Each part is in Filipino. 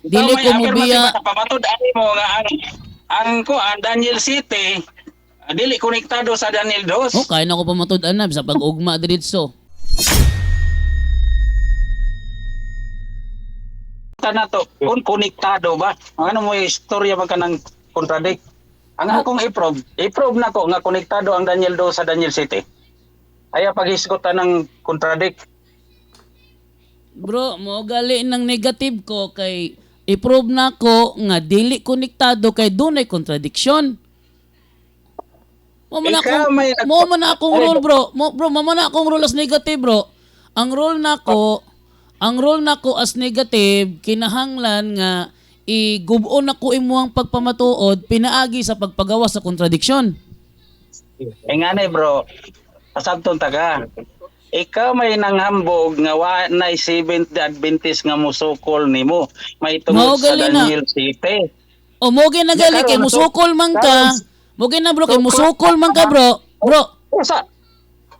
Dili ko mo biya. Pamatod ani mo nga ang Daniel City dili konektado sa Daniel Dos. Oh, kaya na ko pa matud-an sa pag-ugma diretso. Na to, kung konektado ba? Ano mo istorya ba ka ng contradict? Ang akong i-prove na ko nga konektado ang Daniel Dos sa Daniel City. Ay paghisgutan ng contradict. Bro, mo gali ng negative ko kay i-prove na ko nga dili konektado kay dunay contradiction. Mo man akong rule, bro. Mo man akong rule as negative, bro. Ang rule nako as negative kinahanglan nga igubon nako imuhang pagpamatuod pinaagi sa pagpagawa sa kontradiksyon. Ngani bro, pasabton taga. Ikaw may nanghambog nga wa na Seventh Adventist nga musukol nimo. May tungod sa Daniel City. O mo na gali kay musukol man ka. Mo na bro kay musukol man ka, bro. Bro. Sa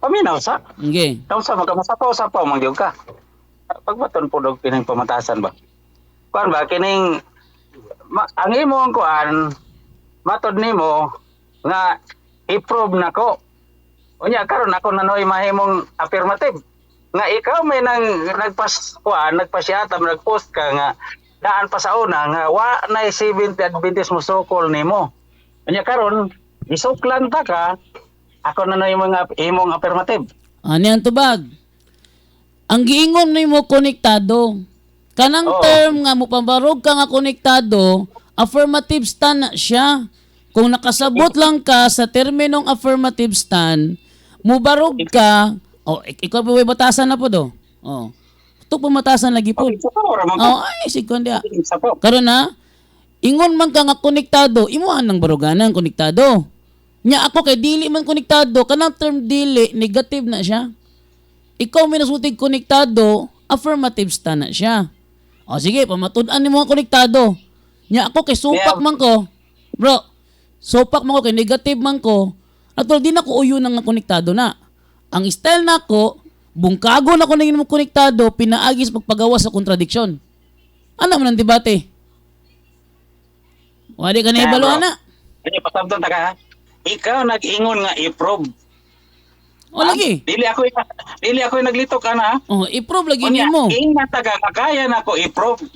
paminaw sa. Okay. Taw sa magkamasapaw sa pa mangyog ka. Pagbaton po dog kining pamatasan ba? Kuan ba kining ang imong kuan matod nimo nga i-prove nako. Unya karon ako nanoy mahimong affirmative nga ikaw may nagpasyata nagpost ka nga daan pa sa una nga wa na 70 Adventist mo sukol nimo. Unya karon isuklan ta ka ako nanoy mga imong affirmative. Ani ang tubag? Ang giingon nimo konektado. Kanang term nga mo pambarog ka nga konektado, affirmative stand na siya. Kung nakasabot lang ka sa terminong affirmative stand, mubarog ka, ikaw pa may batasan na po do. Ito pumatasan lagi po. Ay, sigkon dia. Karon na, ingon man ka nga konektado, imuan ng baruganan konektado. Nya ako kay dili man konektado, kanang term dili, negative na siya. Ikaw minasutig konektado, affirmative stand na siya. Sige, pamatud-an ni mga konektado. Nya ako kay supak man ko, bro, supak man ko kay negative man ko, atol di na ko uyo ng konektado na. Ang style na ko, bungkago na ko naging mo konektado, pinaagis pagpagawa sa kontradiksyon. Ano man ang debate? Wali ka na ibalo na. Ano pasabton ta ka? Ikaw nag-ingon nga i-prove. Lagi. Dili ako naglitok ana. I-prove lagi nimo. Ingat taga kaya nako i-prove.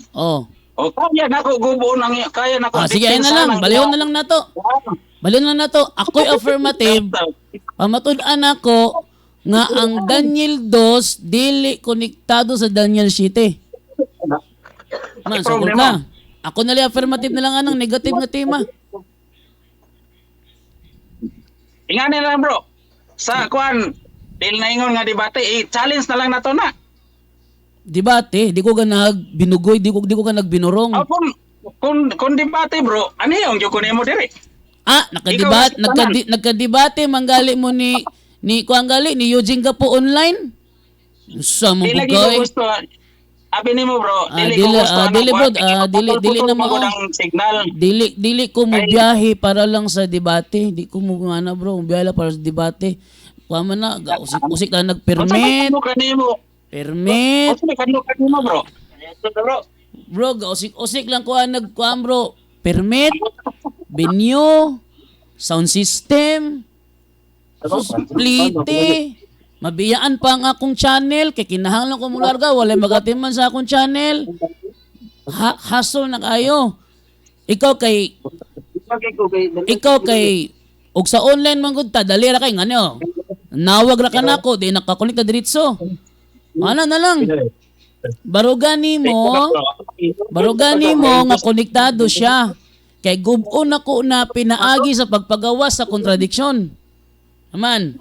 Kaya nako gubuon ang kaya nako. Sige na lang, balihon na lang nato. Balihon na nato. Ako'y affirmative. Pamatud-an ako nga ang Daniel Dos dili konektado sa Daniel City. Man, sugod ka. Ako na li affirmative na lang anang negative nga tema. Ingani lang bro. Sa kuan, dili na ingon nga debate, i-challenge na lang nato na. Debate, di ko ka nagbinugoy, di ko ka nagbinurong. Kung debate bro, ano yung ko nimo dire? Nagka-debate manggali mo ni kuang gali ni Eugene Gapo online. Sa mo bugay. Abi nimo bro, dili na mo signal. Dili ko mo biyahe para lang sa debate. Di ko mo ana bro, biyahe para sa debate. Kuha man na, usik na nag-permit. Permit. Kanino bro? Bro, usik lang kuha nagkuha bro. Permit, venue, sound system, plite. Mabiyaan pa ang akong channel, kay kinahanglan ko mong larga, walay magatiman sa akong channel. Hassle na kayo. Ikaw kay, og sa online man gud ta, dali ra kay ngano. Nawag ra ka nako, di nakakonekta diretso. Ano na lang. Barugani mo nga konektado siya. Kay gubon ako na pinaagi sa pagpagawa sa kontradiksyon. Aman.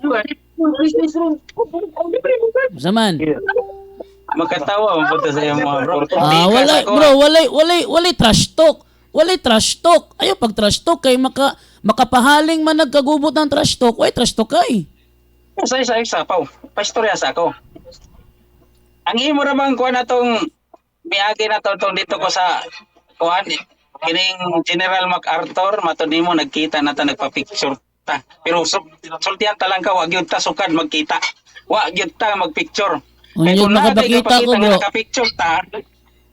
Zaman. Magkatawa mo sa iyo mga bro. Walay trash talk. Walay trash talk. Ayo pag trash talk kay makapahaling man nagkagubot ng trash talk. Way trash talk kay. Isa paw. Pastorya sa ako. Ang imo ra bang kuan atong miagi na to dito ko sa kuan kining General MacArthur matud nimo nagkita na ta nagpa-picture. Pero sultihan ta lang ka, wag yun ta sukad magkita. Wag yun ta magpicture. Kaya kung nakapakita ko bro. Nakapicture ta,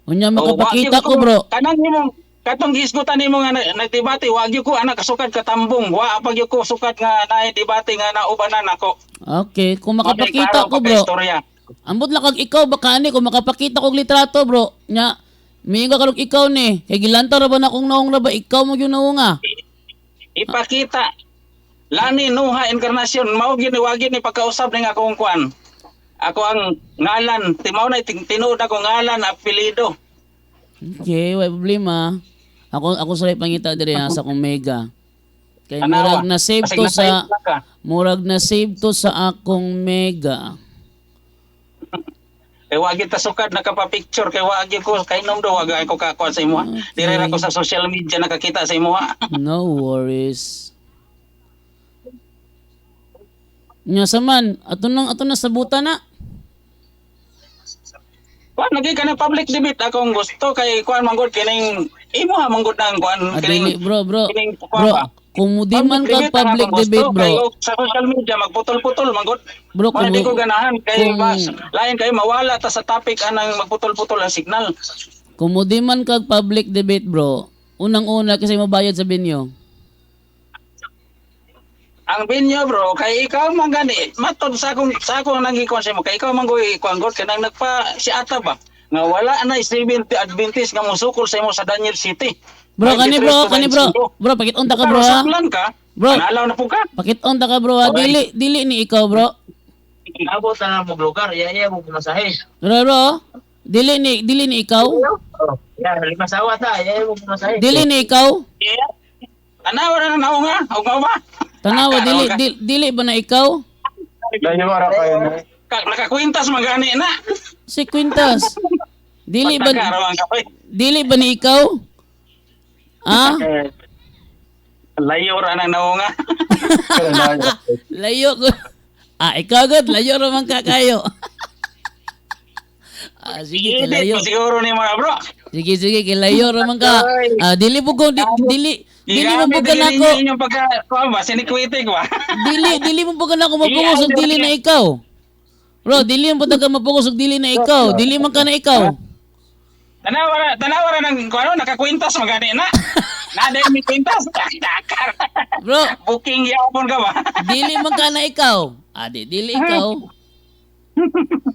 Unya Oh, makapakita wag ko bro. kanang nimo katong gisgutan nimo nga nagdebate wag gyud ko anak kasukad ka tambong wa pa gyud ko sukat nga naay debate nga naubanan ako. Okay, kung makapakita Klaro ko pa ka bro. istorya. Ambot lang kag ikaw baka ani kung makapakita kog litrato bro. Nya miinga karog ikaw ni. Kay gilantaw ra ba na akong naong ra ba ikaw mo gyud naunga. Ipakita lani nuha enkarnasyon mao gyud ni wag gyud ni pagkausap ning akong kuan. Ako ang ngalan, timaw na tinuod ako ngalan, apelyido. Okay, wala problema. Ako sa pangita diri sa akong mega. Kay Tanawa. murag na save Kasi to nasa sa isla ka. murag na save to sa akong mega. Kay wag gyud ta sukad nakapa-picture kay wag gyud ko kay nom do wag ako kakuan sa imo. Dire ra ko sa social media nakakita sa imo. No worries. Nya saman, ato na sabuta na. Kuan lagi kana public debate akong gusto kay kuan manggod kining imo ha manggod nang kuan Adili, bro. kining kuan Bro, ba? kung di man ka ang public akong debate, gusto, bro. kay sa social media magputol-putol manggod. Bro, Kung kung hindi ko ganahan kay kung- lain kay mawala ta sa topic anang magputol-putol ang signal. Kung di man ka public debate, bro, unang-una kasi mabayad sa binyo. Ang binyo bro kay ikaw man gani matod sa akong nangikon sa mo kay ikaw man goy kuanggot kanang nagpa si ata ba nga wala na 70 Adventist nga musukol sa imo sa Daniel City. Bro, kani bro. 23-25. Bro, pakit-on ta ka, bro, ha? Saklan ka. Bro. Panalaw na po ka. Pakit-on ta ka, bro, ha? Okay. Dili ni ikaw, bro. Abot na mo lugar, iya mo pumasahe. Bro, dili ni ikaw. Ya, lima sawa ta, iya mo pumasahe. Dili ni ikaw. Yeah. Anaw na naong nga, ugma ba? Tanawa, dili ba na ikaw? Dayo ara kayo na. Nakakwintas magani na. Si Quintas. Dili ba Pagkakaroon ka pa. dili ba ni ikaw? Ah? Layo ra nang naunga. Layo ko. Ikaw gud, layo ra man ka kayo. Sige, layo. Siguro ni mga bro. Sige, layo ra man ka. Dili mo ko dili mo bugan ako. Inyong pagka kuan ba sinikwitig ba? Dili mo bugan ako mapugos og dili na ikaw. Bro, dili mo ka mapugos og dili na ikaw. Dili man ka na ikaw. Tanawara nang kuan nakakwintas magani na. Nade mi kwintas. Dakar. Bro, Booking yapon ka ba? dili man ka na ikaw. Dili ikaw.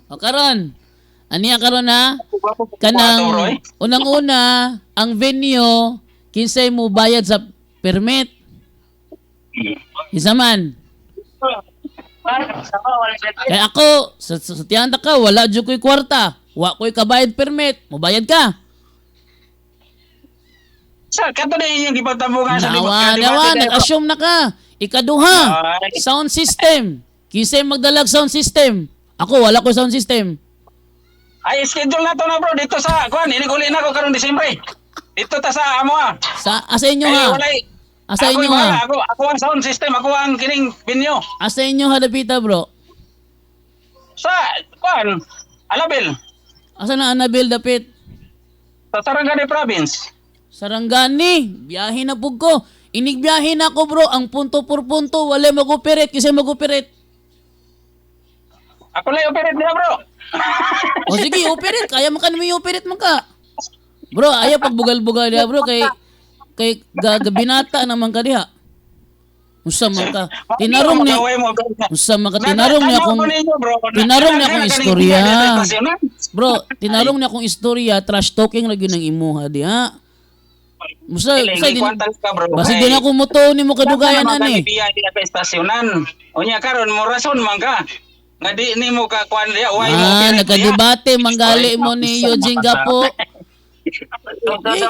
O karon. Aniya karon na? Kanang unang-una ang venue kinsay mo bayad sa permit. Isa man. Kaya ako, sa tiyanda ka, wala dyan ko'y kwarta. Wa ko'y kabayad permit. Mubayad ka. Sa kato na inyong gipagtabungan sa Nawa, nag-assume na ka. Ikaduha, sound system. Kinsay magdalag sound system. Ako, wala ko'y sound system. Ay, schedule na to na bro. Dito sa, kuan, iniguli na ko karong Disyembre. Dito ta sa amo ha. Asa inyo ha? Asa inyo ha? Ako ang sound system, ako ang kining binyo. Asa inyo ha, Dapita bro? Sa, kuan, Alabel, Asa na Annabelle Dapit? sa Sarangani Province. Sarangani, biyahe na pug ko. Inigbiyahe na ako bro, ang punto por punto, wala mag-operate kasi mag-operate. Ako lang operate nila bro. O sige, operate, kaya man ka naman i-operate man ka. Bro, ayaw pagbugal-bugal niya bro, kay gagabinata naman ka diha. Usa man ka. Tinarong ni Usa man ka tinarong niya akong istorya. Bro, tinarong niya akong istorya, trash talking ra gyud ang imuha diha. Musa din. Basi din ako moto nimo kadugayan ani. Estasyonan. Unya karon mo rason man ka. Nga di nimo ka kuan diha, why nakadebate manggali mo ni Eugene Gapo.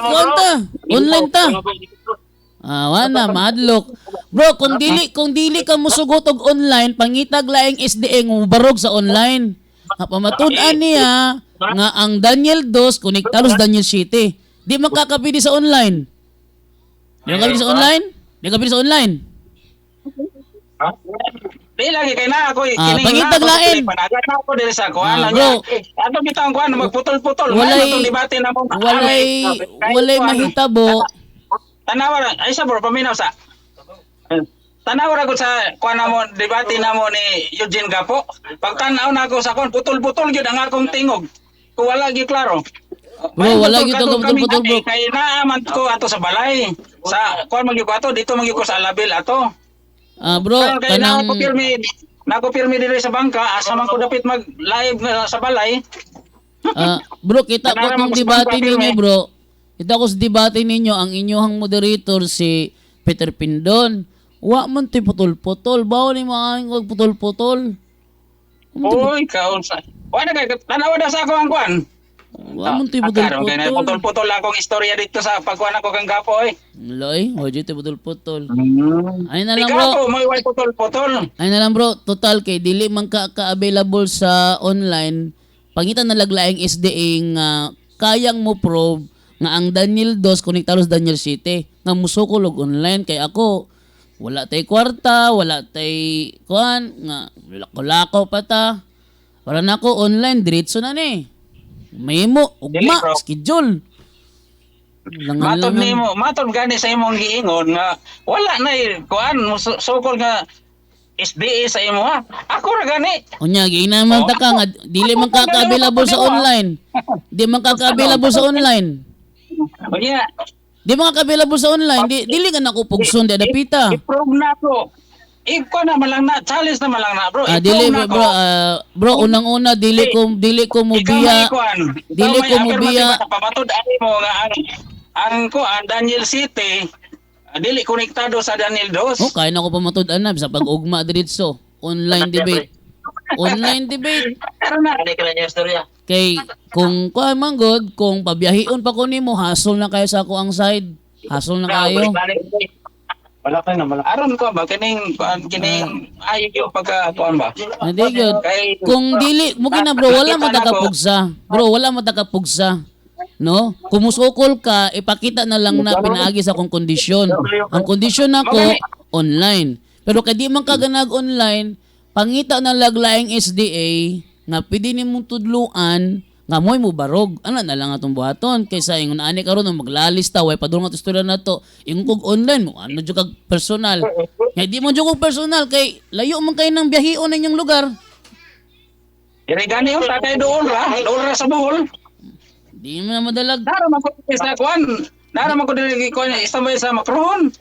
Konta, online ta. Wala madlok. Bro, kung dili ka musugot og online, pangitag laing SDA ng barog sa online. Pamatud-an niya nga ang Daniel 2 konektados Daniel City. Di makakapili sa online. Di makapili sa online? Di makapili sa online. Di lagi kay na ako pangitag lain. Panagan na ako diri sa kuan. Bro, ato bitang kuan magputol-putol. Walay debate na mo. walay mahitabo. Tanawara ay sa bro paminaw sa. Tanawara ko sa kuan na mo debate na mo ni Eugene Gapo. Pag tanaw na ako sa kuan putol-putol gyud ang akong tingog. Kung wala gyud klaro. Bro, wala gyud to putol bro. Kay naaman ko ato sa balay. Sa kuan magyud ko ato dito magyud ko sa Alabil ato. Bro, Kay kanang nakopirmi diri sa bangka asa man ko dapit mag live sa balay. bro, kita ko Kanara tong mo sa debate pagpapil, ninyo, bro. Kita ko sa debate ninyo ang inyong moderator si Peter Pindon. Wa man ti putol-putol, bawal ni mga putol-putol. Oy, kaunsa. Wala kay tanaw na sa ako ang kuan. Wa man ti Karon kay putol-putol. putol-putol akong istorya dito sa pagkuan ako kang gapo oy. Loy, wa ti putol-putol. Ay na lang Ikaw bro. po, may way putol-putol. Ay na lang bro, total kay dili man ka-available sa online. Pangitan na laglaing SDA nga kayang mo probe nga ang Daniel 2 konektados Daniel 7 nga musukol og online kay ako wala tay kwarta, wala tay kuan nga lako pa ta. Para nako online diretso na ni. Memo Dili, ugma bro. schedule. Matod nimo, matod gani sa imong giingon nga wala na kuan sukol nga SDA sa imo ha. Ako ra gani. Unya giina man ta ka nga dili man ka-available sa online. Di man ka-available sa online. Unya, Di man ka-available sa online. Dili ka na ko pugson di adapita. i-prove na ko. Iko na malang na challenge na malang na bro. Dili I-prove na bro, ko. bro unang-una dili ko Ikaw mubiya. may kuan. Dili ko mubiya. Pamatod ani mo nga ang kuan Daniel City dili konektado sa Daniel 2. Oh, kaya na ko pa matud-an sa pag-ugma diretso. Online debate. Online debate. Karon na ka na istorya. Kay kung kuan man god, kung pabiyahion pa ko nimo, hasol na kayo sa ako ang side. Hasol na kayo. Wala ka na malaki. Aron ko ba kining ayo pagka kuan ba? Hindi gyud. Kay Kung dili mo kina bro, wala matakapugsa. Bro, wala matakapugsa. No? Kung musukol ka, ipakita na lang na pinaagi sa akong kondisyon. Ang kondisyon nako online. Pero kay di man ka ganag online, pangita na laglaing SDA nga pwede nimong tudluan nga moy mo barog. Ano na lang atong buhaton kaysa ingon ani karon maglalista way padung at istorya na to. Ingon kog online mo ano jud kag personal. Nga di mo jud kog personal kay layo man kay nang biyahion na inyong lugar. Diri gani yung tatay doon ra sa Bohol. Di mo na madalag. Nara man ko sa kuan. Nara man ko diri kuan istambay sa Macron.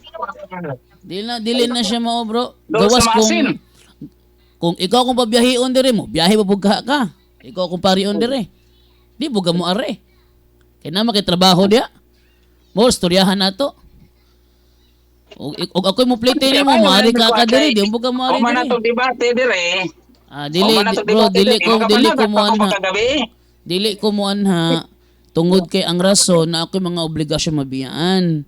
Dili na siya mao bro. Doon Gawas sa Masin. kung ikaw kung pabiyahion dire mo, biyahe pabugha ka. Ikaw kung parion dire. Di buga mo are. Kaya na makitrabaho dia. Mo storyahan nato. Og ako mo plate ni mo, maari ka ka dire, di buga mo are O man dire. ato debate dire. Dili ko mo anha. Dili ko mo anha tungod kay ang rason na ako mga obligasyon mabiyaan.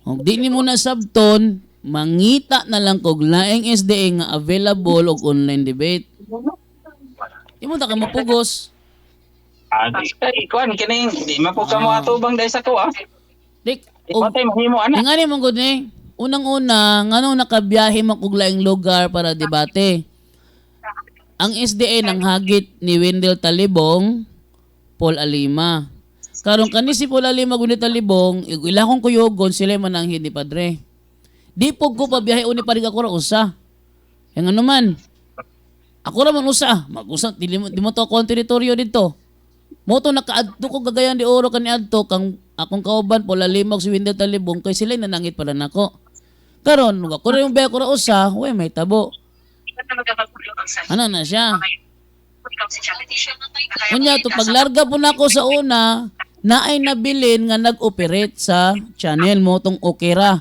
Og di ni mo na sabton, mangita na lang kog laing SDA nga available og online debate. Di mo ta ka mapugos. Ay, kuan kining di mapuka mo atubang dai sa ko ah. Dik, og Patay mahimo ana. ingani mo gud ni. Unang-una, nganong nakabiyahe man kog laing lugar para debate. Ang SDA nang hagit ni Wendell Talibong, Paul Alima. Karon kani si Paul Alima guni Talibong, ila kong kuyogon sila man ang hindi padre. Di po ko pabiyahe uni parig ako ra usa. Yang ano man. Ako ra man usa, mag-usa di mo to akong teritoryo dito. Mo to nakaadto ko gagayan di oro kaniadto kang akong kauban Paul Alima ug si Wendell Talibong kay sila nanangit pala nako. Karon ako ra yung biyahe ko ra usa, way may tabo. Ano na siya? Kunya to paglarga po nako sa una, naay nabilin nga nag-operate sa channel mo tong Okera.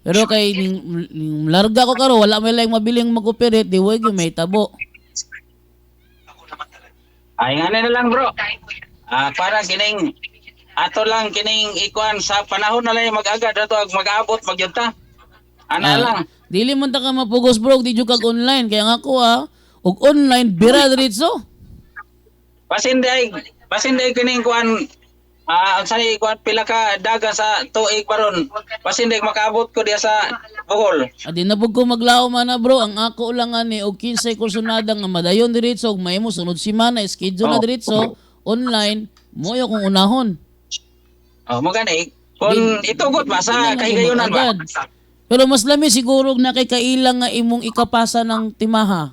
Pero kay ning larga ko karo wala may lang mabiling mag-operate di way gyud may tabo. Ay nga na lang bro. Para kining ato lang kining ikuan sa panahon na lang mag-agad ato ag mag-abot magyunta. Ana lang. Dili man ta ka mapugos bro di jud kag online kaya nga ako og online bira diretso. Pasinday kining kuan sa kuan pila ka daga sa tuig paron. Pasinday makaabot ko diya sa Bohol. Adi na pug ko maglaom man na bro ang ako lang ani og 15 kursunada nga madayon diretso og mahimo sunod semana schedule na diretso online mo yo kung unahon. Mo gani kung itugot ba sa kahigayunan ba? Pero mas lami siguro na kay kailang nga imong ikapasa ng timaha.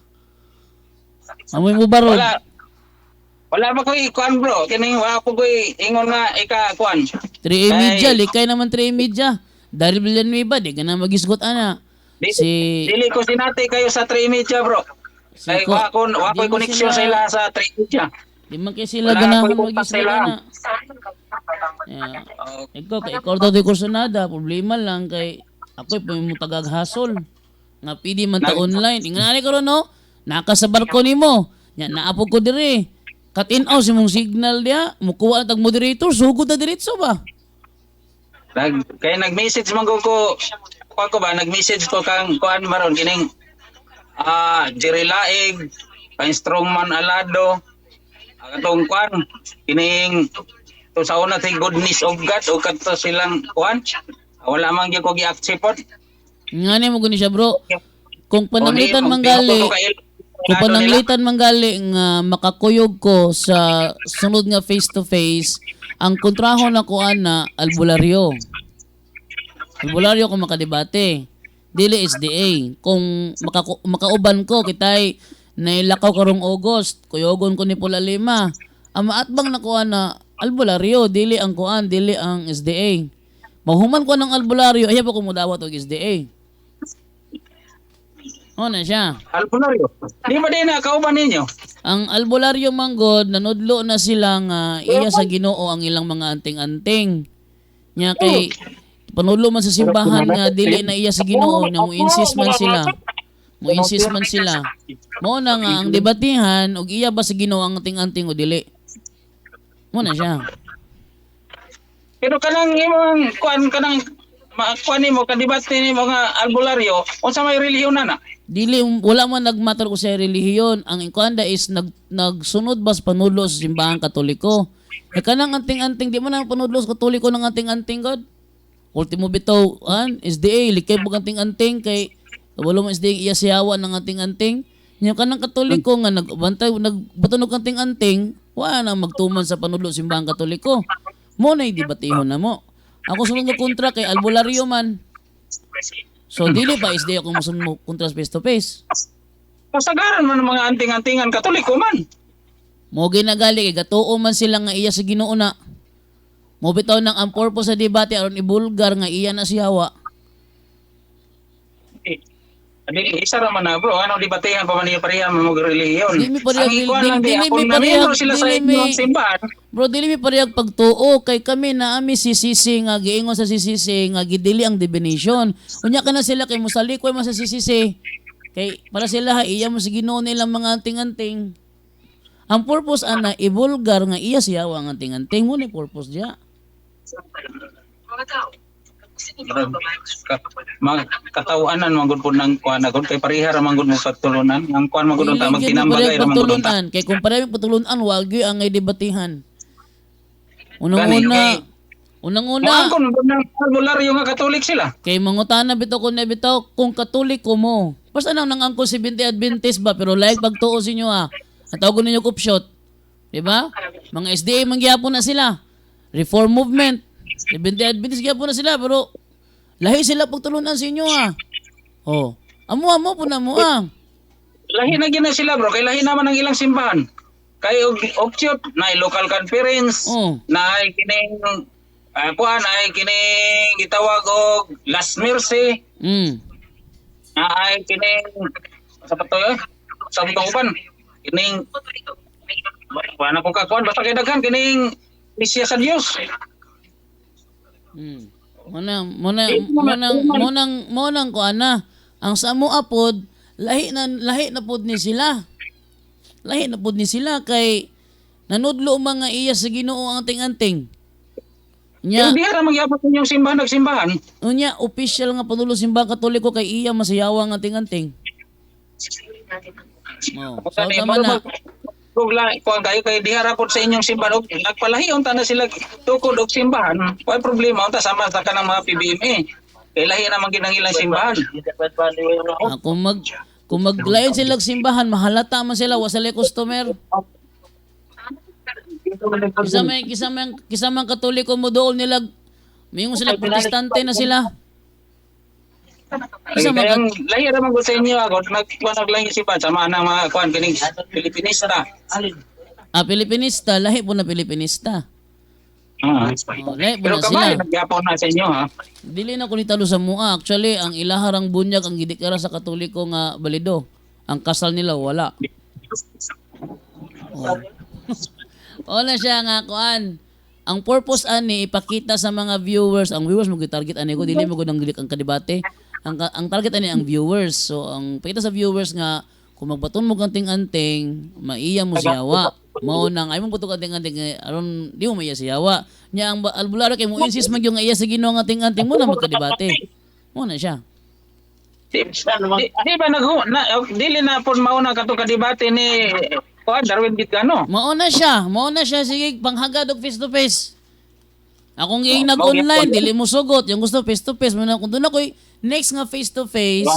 Amoy mo barod. Wala. Wala ba ko ikuan bro? Kining wala po ko ingon nga ika-kuan. 3A Media, likay naman 3A Media. Daryl Villanueva, di ka na magisgot ana. Dili ko sinati kayo sa 3 media bro. Kay Ko- wa ko di mo connection sila- sa 3 media. Di man kayo sila Wala ganahan akong contact magisgot sila. ana. Yeah. Ikaw to kursunada, problema lang kay ako mo tagaghasol. Nga pidi man ta online. Ingani karon no? Naka sa barko nimo. Nya naapo ko diri. Kat-in-out si mong signal dia, mukuha ang tag-moderator, sugod na diretso ba? Kaya nag-message man ko nag-message ko kang kuan maron kining Jerry Laig, kang Strongman Alado, atong kuan kining to sa una say goodness of God o kadto silang kuan. Wala man gyud ko gi-accept. Ngani mo guni siya bro. Kung pananglitan Kung manggali, kung Ano pananglitan manggali nga makakuyog ko sa sunod nga face to face, ang kontraho na ko ana albularyo. Albularyo kung makadebate. Dili SDA. Kung makauban ko kitay nailakaw karong August, kuyogon ko ni Pula Lima. Ang maatbang na ko ana albularyo, dili ang kuan, dili ang SDA. Mahuman ko ng albularyo, ayaw pa ko mudawat og SDA. Na siya. Albularyo. Di ba din na kauban ninyo? Ang albularyo manggod, nanudlo na sila nga iya sa Ginoo ang ilang mga anting-anting. Nya kay panudlo man sa simbahan nga dili na iya sa Ginoo, nga mo insist man sila. Mo insist man sila. Mo na nga ang debatihan og iya ba sa Ginoo ang anting-anting o dili. Mo na siya. Pero kanang imong kuan kuan nimo kadebate nimo nga albularyo, unsa may relihiyon na? Dili wala man nagmatter ko sa relihiyon. Ang inkuanda is nagsunod bas panudlo sa simbahan Katoliko. E kanang anting-anting di man ang panudlo sa Katoliko ng anting-anting god. Ultimo bitaw SDA likay bug anting-anting kay wala man SDA iya siyawa ng anting-anting. Nya kanang Katoliko nga nagbantay nagbatunog anting-anting, wala na magtuman sa panudlo sa simbahan Katoliko. Mo na debatehon na mo. Ako sunod nga kontra kay albularyo man. So dili pa SDA ako musun mo kontra face to face. Kasagaran man ng mga anting-antingan Katoliko man. Mo ginagali kay gatuo man sila nga iya sa Ginoo na. Mo bitaw nang ang purpose sa debate aron ibulgar nga iya na siyawa. Dili isa ra man na bro, ano debatehan pa man niya pareha mo relihiyon. Di mi pareha- Ang ikuan lang dili di, mi kung pareha- namembro sila sa dili mi- inyong simbahan, Bro, dili mi parehag pagtuo kay kami na ami sisisi nga giingon sa sisisi nga gidili ang divination. Unya kana sila kay mosalikoy man sa sisisi. Kay para sila ha iya mo sa Ginoo nilang mga anting-anting. Ang purpose ana ibulgar nga iya siyawa ang anting-anting mo ni purpose dia. katawanan man gud po ng kuan gud kay pareha ra man gud mo patulunan. Ang kuan man gud Dili ta gyud mi magtinambagay parehag ra man gud ta. pagtulunan kay kung parehag pagtulunan wag gyud ang debatehan. Gani, Unang-una, okay. unang-una, Kung ng albularyo nga Katolik sila. kay mangutana bitaw kung Katoliko mo. Basta nang angko 70 Adventist ba pero like pagtuo sa inyo Ang tawag ninyo kupshot. 'Di ba? Mga SDA mangyapon na sila. Reform movement. 70 Adventist gyapon na sila pero lahi sila pagtulunan sa inyo Oh. Amo po na mo Lahi na gina sila bro, kay lahi naman ang ilang simbahan. Kay option na local conference, Oh. na kining kuan ay kining gitawag og last mercy, na ay kining sa patoy sa uban kining wala ko kakuan basta kay daghan kining misya sa Dios. Monang ko ana. Ang sa mo apod lahi na pod ni sila. Lahi na pod ni sila kay nanudlo mga iya sa Ginoo ang anting-anting. Nya, Hindi ra magyabot yung simbahan nagsimbahan. unya official nga panulo simbahan Katoliko kay iya masayawa ang anting-anting. So tama na. Kung kayo kay diharapot sa inyong simbahan, nagpalahiyon ta na sila tukod og simbahan. Wala problema unta sama sa kanang mga PBMA. Kay lahi naman ginangilang simbahan. Kung maglayon sila og simbahan, mahalata man sila wa sila customer. Kisamang Katoliko mo doon nila mayong sila protestante na sila. Kaya lahi naman ko sa inyo ako nagkuan og lang simbahan sama nang mga kuan kining Pilipinista. Pilipinista, lahi po na Pilipinista. Lahi po Pero na sila. kamay, nagyapon na sa inyo, ha? Dili na ko nitalo sa mua. Actually, ang ilaharang bunyag ang gidikara sa Katoliko nga balido. Ang kasal nila wala. Wala siya nga kuan. Ang purpose ani ipakita sa mga viewers, ang viewers mo target ani ko dili mo gud ang gilik ang kadebate. Ang target ani ang viewers. So ang pakita sa viewers nga kung magbaton mo kanting-anting, maiya mo siyawa. Mao nang ay mo buto kanting-anting aron di mo maiya siyawa. Nya ang albularo kay mo insist mag yung iya sa Ginoo nga anting-anting mo na magkadebate. Mo na siya. Di ba dili na po mauna kato kadebate ni kuan Darwin Gitgano. Mao na siya sige panghagad og face to face. Akong giing Mao nag-online, gyud. dili mo sugot. Yung gusto face to face, muna kung doon ako'y next nga face to face,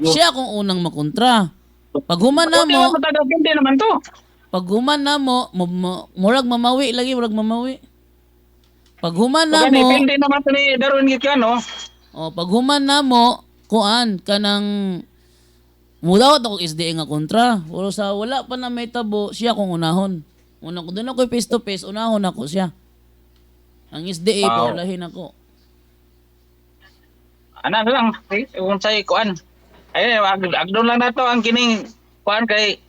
siya akong unang makontra. Pag human na mo, Hindi naman to. pag human na mo, murag mamawi lagi, murag mamawi. Pag human na mo, Hindi naman to ni Darwin Gitgano. pag human na mo, kuan kanang mudawat ako SDA nga kontra. Pero sa wala pa na may tabo, siya akong unahon. Una ko doon ako'y face to face, unahon ako siya. Ang SDA Wow. paulahin ako. Ano lang, kung sa'y kuan. Ay, agdon lang na to ang kining kuan kay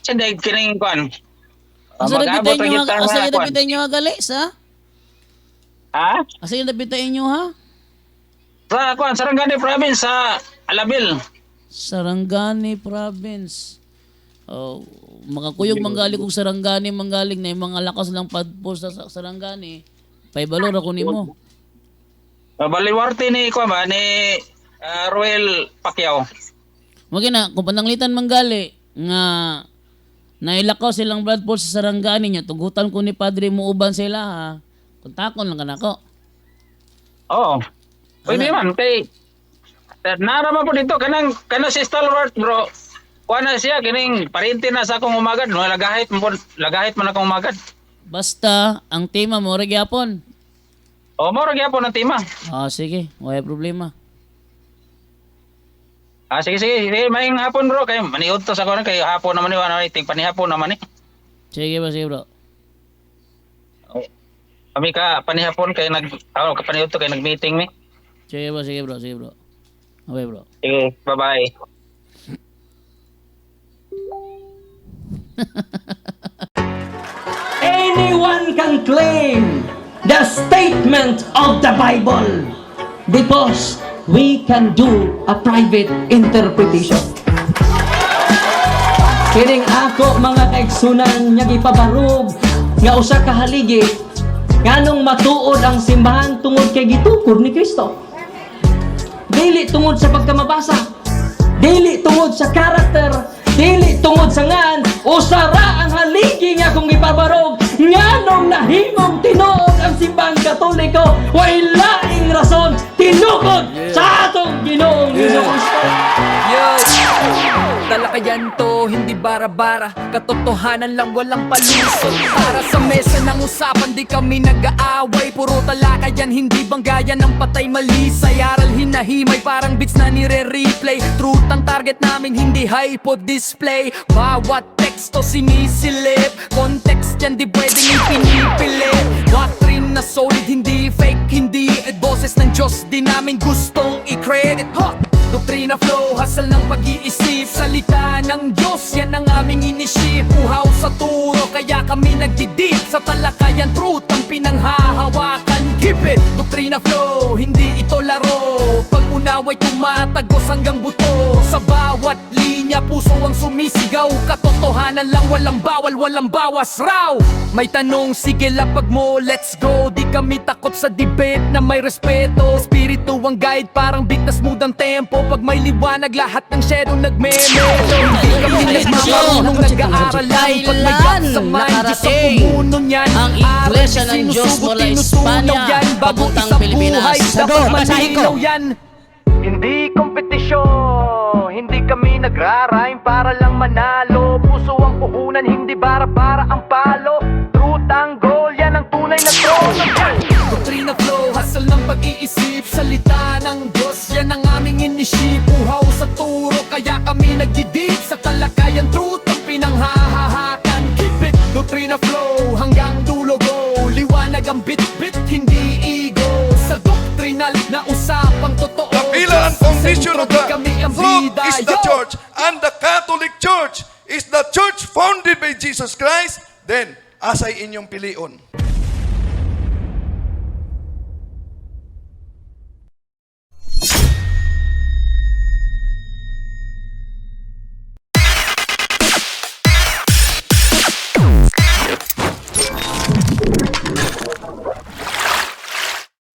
siya kining kuan. Asa Mag-abot nabitain ang nyo, gitara asa na kuan. nabitain nyo galis, ha? Ha? Asa nabitain nyo, ha? Sa kuan, Sarangani province sa Alabil. Sarangani province. Oh, makakuyog manggaling kung Sarangani manggaling na yung mga lakas lang padpos sa Sarangani. Paibalor ako nimo. Baliwarte ni kuan ba ni Roel Pacquiao. Magi na kung pananglitan manggali nga nailakaw silang blood pool sa Sarangani nya tugutan ko ni Padre mo uban sila ha. Kontakon lang kanako. Oo. Pwede man kay narama po dito kanang si Stalwart bro. Kuan na siya kining parente na sa akong umagad no lagahit man akong umagad. Basta ang tema mo ra gyapon. O mo ra gyapon ang tema. Sige, wala problema. Sige maing hapon bro kay maniud to sa kuan kay hapon naman ni ano ting panihapon naman ni. Sige bro. Kami ka panihapon kay kapaniud to kay nag-meeting mi. Sige bro. Okay bro. Sige, bye-bye. Anyone can claim the statement of the Bible because we can do a private interpretation. Kining ako mga kaigsunan nga gipabarog nga usa ka haligi nganong matuod ang simbahan tungod kay gitukod ni Kristo. Dili tungod sa pagkamabasa, dili tungod sa karakter, dili tungod sa ngan, usara ang haligi nga kung ipabarog nganong nahimong tinuod ang simbahan Katoliko way laing rason tinukod sa atong Ginoong Hesus-Kristo. Talakayan to, hindi bara-bara. Katotohanan lang, walang palusot. Para sa mesa ng usapan, di kami nag-aaway. Puro talakayan, hindi banggayan ng patay malisay. Aral hinahimay, parang beats na nire-replay. Truth ang target namin, hindi hypo display. Bawat teksto sinisilip, context yan di pwedeng ipinipilit. Doctrine na solid, hindi fake, hindi boses ng Diyos, di namin gustong i-credit. Doktrina flow, hasal ng pag-iisip. Salita ng Diyos, yan ang aming inisip. Uhaw sa turo, kaya kami nagdidip. Sa talakayan, truth ang pinanghahawakan. Keep it! Doktrina flow, hindi ito laro. Pag-unaway tumatagos hanggang buto. Sa bawat linya, puso ang sumisigaw. Katotohanan lang, walang bawal, walang bawas raw. May tanong, sige lapag mo, let's go. Di kami takot sa debate na may respeto. Espiritu ang guide, parang bigtas mood ang tempo. Pag may liwanag, lahat ng shadow nagme-melo. Hindi kami nagmamarunong nag-aaral lang. Pag may gap sa mind, Diyos ang pumuno niyan. Ang Iglesia ng Diyos mula Espanya, papuntang Pilipinas. Dapat malinaw yan. Hindi kompetisyon, hindi kami nagra-rhyme para lang manalo. Puso ang puhunan, hindi bara-bara ang palo. Truth ang goal, yan ang tunay na trono. Doktrina flow, hasal ng pag-iisip. Salita ng Diyos, yan ang aming inisip. Uhaw sa turo, kaya kami nagdidip. Sa talakayan, truth ang pinanghahaha. definition of Di the kami ang flock bida, is the yo! church, and the Catholic Church is the church founded by Jesus Christ, then asay inyong pilion.